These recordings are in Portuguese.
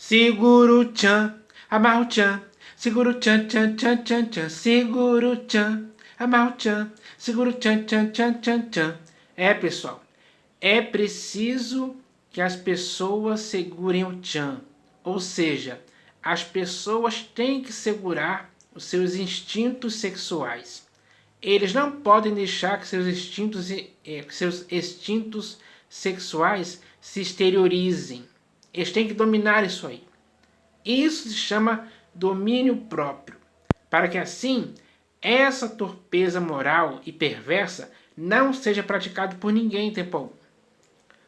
Segura o tchan, amarra o tchan. Segura o tchan, tchan, tchan, tchan, tchan. Segura o tchan, amarra o tchan. Segura o tchan, tchan, tchan, tchan, tchan. Pessoal, é preciso que as pessoas segurem o tchan. Ou seja, as pessoas têm que segurar os seus instintos sexuais. Eles não podem deixar que seus instintos sexuais se exteriorizem. Eles têm que dominar isso aí. Isso se chama domínio próprio. Para que assim, essa torpeza moral e perversa não seja praticada por ninguém em tempo algum.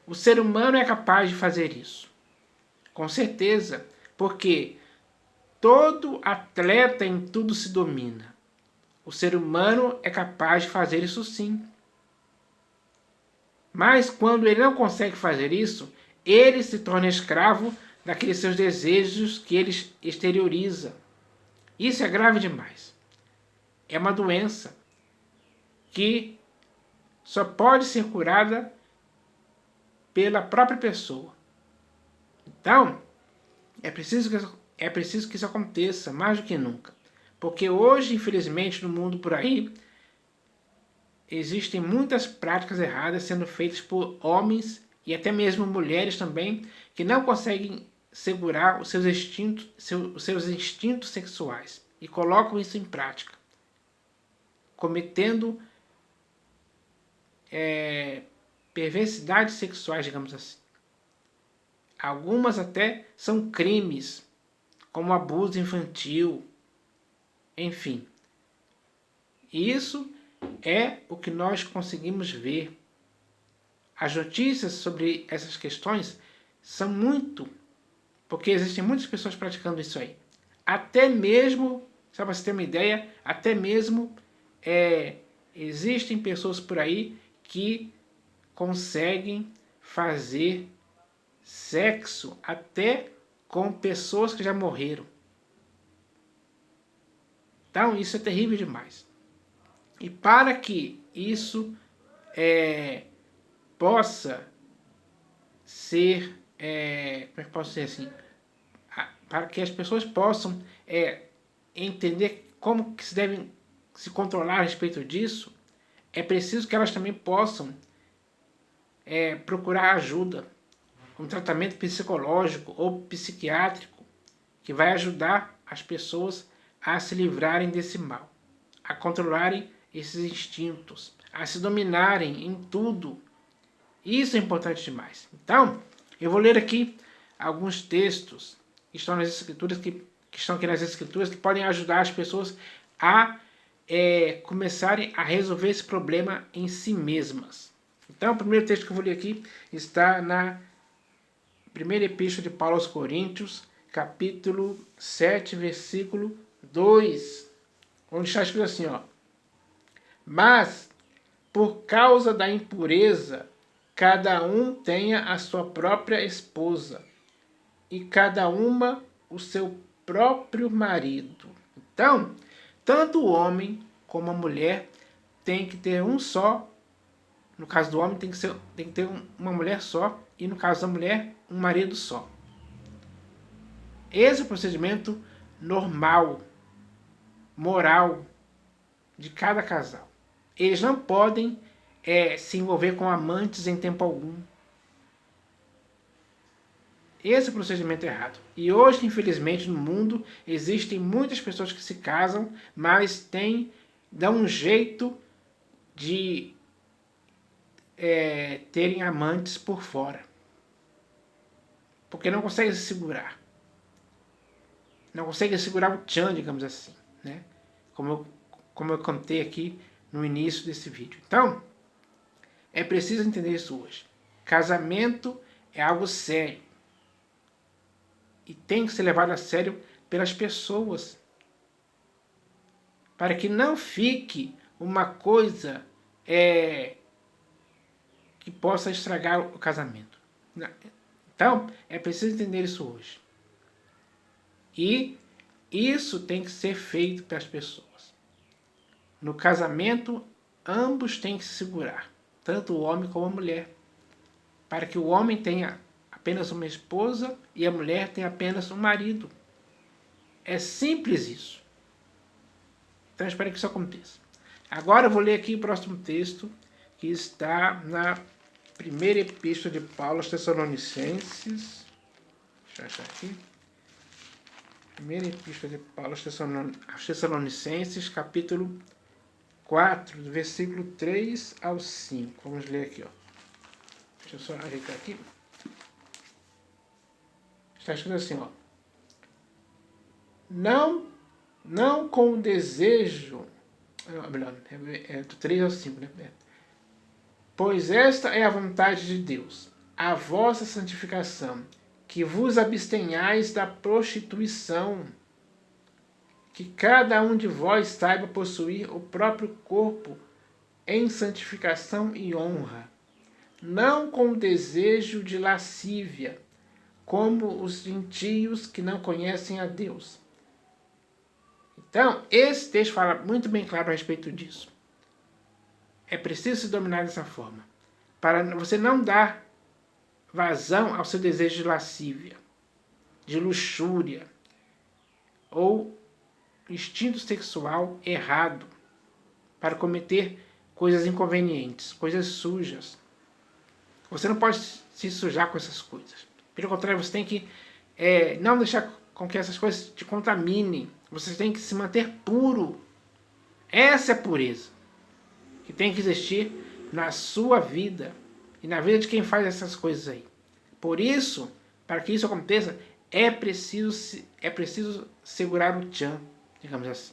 O ser humano é capaz de fazer isso. Com certeza, porque todo atleta em tudo se domina. O ser humano é capaz de fazer isso sim. Mas quando ele não consegue fazer isso, ele se torna escravo daqueles seus desejos que ele exterioriza. Isso é grave demais. É uma doença que só pode ser curada pela própria pessoa. Então, é preciso que isso aconteça mais do que nunca. Porque hoje, infelizmente, no mundo por aí, existem muitas práticas erradas sendo feitas por homens e até mesmo mulheres também, que não conseguem segurar os seus instintos sexuais e colocam isso em prática, cometendo perversidades sexuais, digamos assim. Algumas até são crimes, como abuso infantil, enfim. Isso é o que nós conseguimos ver. As notícias sobre essas questões são muito, porque existem muitas pessoas praticando isso aí. Até mesmo, só para você ter uma ideia, até mesmo existem pessoas por aí que conseguem fazer sexo até com pessoas que já morreram. Então isso é terrível demais. E para que isso possa ser, como é que posso dizer assim, para que as pessoas possam entender como que se devem se controlar a respeito disso, é preciso que elas também possam procurar ajuda, um tratamento psicológico ou psiquiátrico que vai ajudar as pessoas a se livrarem desse mal, a controlarem esses instintos, a se dominarem em tudo. Isso é importante demais. Então, eu vou ler aqui alguns textos que estão nas escrituras, que estão aqui nas escrituras, que podem ajudar as pessoas a começarem a resolver esse problema em si mesmas. Então, o primeiro texto que eu vou ler aqui está na primeira epístola de Paulo aos Coríntios, capítulo 7, versículo 2, onde está escrito assim, ó: mas, por causa da impureza, cada um tenha a sua própria esposa, e cada uma o seu próprio marido. Então, tanto o homem como a mulher tem que ter um só. No caso do homem tem que ter uma mulher só, e no caso da mulher, um marido só. Esse é o procedimento normal, moral, de cada casal. Eles não podem se envolver com amantes em tempo algum. Esse é o procedimento errado. E hoje, infelizmente, no mundo, existem muitas pessoas que se casam, mas dão um jeito de terem amantes por fora. Porque não conseguem se segurar. Não conseguem segurar o tchan, digamos assim, né? Como eu contei aqui no início desse vídeo. Então, é preciso entender isso hoje. Casamento é algo sério. E tem que ser levado a sério pelas pessoas. Para que não fique uma coisa que possa estragar o casamento. Então, é preciso entender isso hoje. E isso tem que ser feito pelas pessoas. No casamento, ambos têm que se segurar, tanto o homem como a mulher, para que o homem tenha a apenas uma esposa e a mulher tem apenas um marido. É simples isso. Então, eu espero que isso aconteça. Agora eu vou ler aqui o próximo texto, que está na primeira epístola de Paulo aos Tessalonicenses. Deixa eu achar aqui. Primeira epístola de Paulo aos Tessalonicenses, capítulo 4, do versículo 3 ao 5. Vamos ler aqui, ó. Deixa eu só ajeitar aqui. Está escrito assim, ó. Não com o desejo... Melhor, do 3 ao 5, né? Pois esta é a vontade de Deus, a vossa santificação, que vos abstenhais da prostituição, que cada um de vós saiba possuir o próprio corpo em santificação e honra, não com o desejo de lascívia, como os gentios que não conhecem a Deus. Então, esse texto fala muito bem claro a respeito disso. É preciso se dominar dessa forma, para você não dar vazão ao seu desejo de lascívia, de luxúria, ou instinto sexual errado, para cometer coisas inconvenientes, coisas sujas. Você não pode se sujar com essas coisas. Pelo contrário, você tem que não deixar com que essas coisas te contaminem. Você tem que se manter puro. Essa é a pureza que tem que existir na sua vida e na vida de quem faz essas coisas aí. Por isso, para que isso aconteça, é preciso segurar o tchan, digamos assim.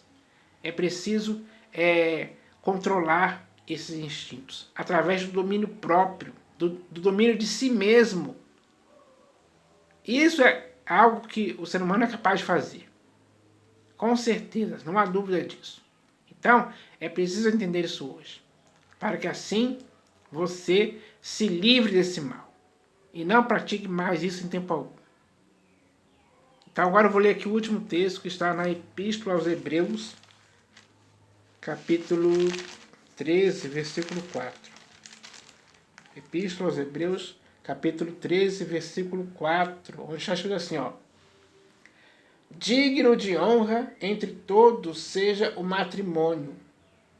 É preciso controlar esses instintos através do domínio próprio, do domínio de si mesmo. Isso é algo que o ser humano é capaz de fazer. Com certeza, não há dúvida disso. Então, é preciso entender isso hoje, para que assim você se livre desse mal e não pratique mais isso em tempo algum. Então, agora eu vou ler aqui o último texto que está na Epístola aos Hebreus, capítulo 13, versículo 4. Epístola aos Hebreus, capítulo 13, versículo 4, onde está escrito assim, ó. Digno de honra entre todos seja o matrimônio,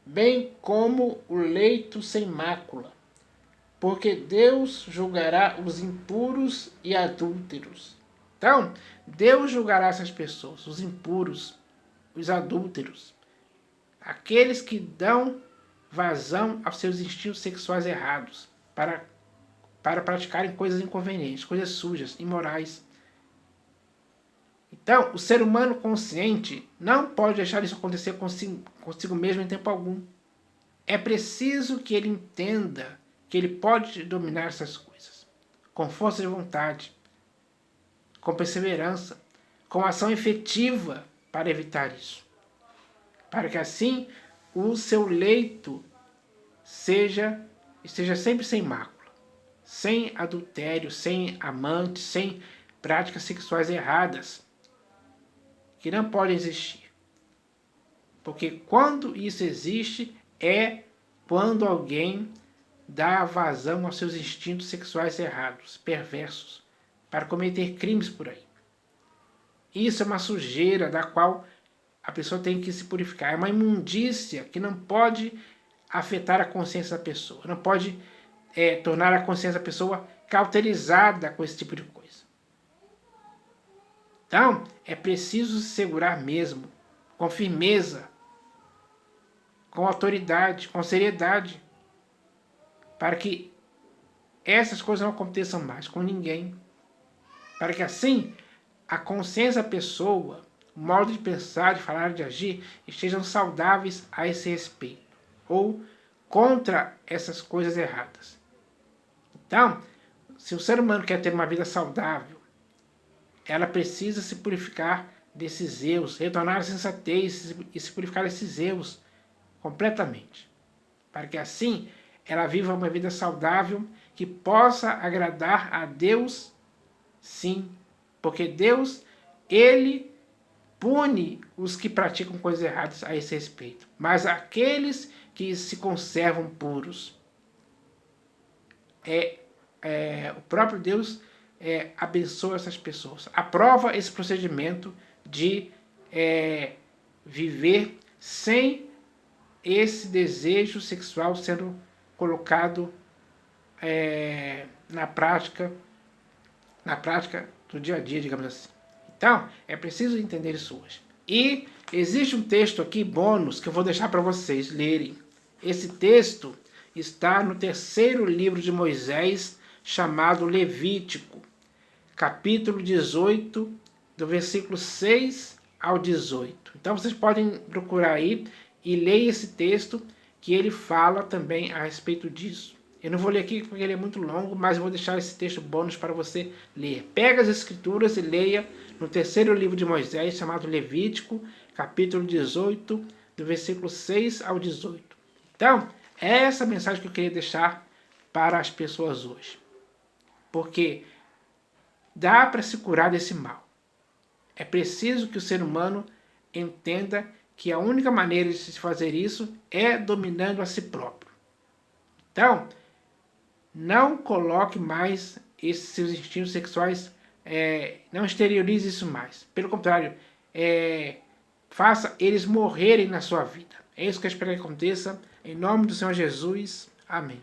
bem como o leito sem mácula, porque Deus julgará os impuros e adúlteros. Então, Deus julgará essas pessoas, os impuros, os adúlteros, aqueles que dão vazão aos seus instintos sexuais errados, para praticarem coisas inconvenientes, coisas sujas, imorais. Então, o ser humano consciente não pode deixar isso acontecer consigo mesmo em tempo algum. É preciso que ele entenda que ele pode dominar essas coisas, com força de vontade, com perseverança, com ação efetiva para evitar isso. Para que assim o seu leito esteja sempre sem mácula, sem adultério, sem amantes, sem práticas sexuais erradas, que não podem existir. Porque quando isso existe, é quando alguém dá vazão aos seus instintos sexuais errados, perversos, para cometer crimes por aí. Isso é uma sujeira da qual a pessoa tem que se purificar. É uma imundícia que não pode afetar a consciência da pessoa, não pode tornar a consciência da pessoa cauterizada com esse tipo de coisa. Então, é preciso se segurar mesmo, com firmeza, com autoridade, com seriedade, para que essas coisas não aconteçam mais com ninguém. Para que assim, a consciência da pessoa, o modo de pensar, de falar, de agir, estejam saudáveis a esse respeito, ou contra essas coisas erradas. Então, se o ser humano quer ter uma vida saudável, ela precisa se purificar desses erros, retornar à sensatez e se purificar desses erros completamente. Para que assim ela viva uma vida saudável que possa agradar a Deus, sim. Porque Deus, Ele pune os que praticam coisas erradas a esse respeito. Mas aqueles que se conservam puros, o próprio Deus abençoa essas pessoas. Aprova esse procedimento de viver sem esse desejo sexual sendo colocado na prática do dia a dia, digamos assim. Então, é preciso entender isso hoje. E existe um texto aqui, bônus, que eu vou deixar para vocês lerem. Esse texto está no 3º livro de Moisés, chamado Levítico, capítulo 18, do versículo 6 ao 18. Então vocês podem procurar aí e ler esse texto, que ele fala também a respeito disso. Eu não vou ler aqui porque ele é muito longo, mas eu vou deixar esse texto bônus para você ler. Pega as escrituras e leia no 3º livro de Moisés, chamado Levítico, capítulo 18, do versículo 6 ao 18. Então, é essa mensagem que eu queria deixar para as pessoas hoje. Porque dá para se curar desse mal. É preciso que o ser humano entenda que a única maneira de se fazer isso é dominando a si próprio. Então, não coloque mais esses seus instintos sexuais, não exteriorize isso mais. Pelo contrário, faça eles morrerem na sua vida. É isso que eu espero que aconteça. Em nome do Senhor Jesus. Amém.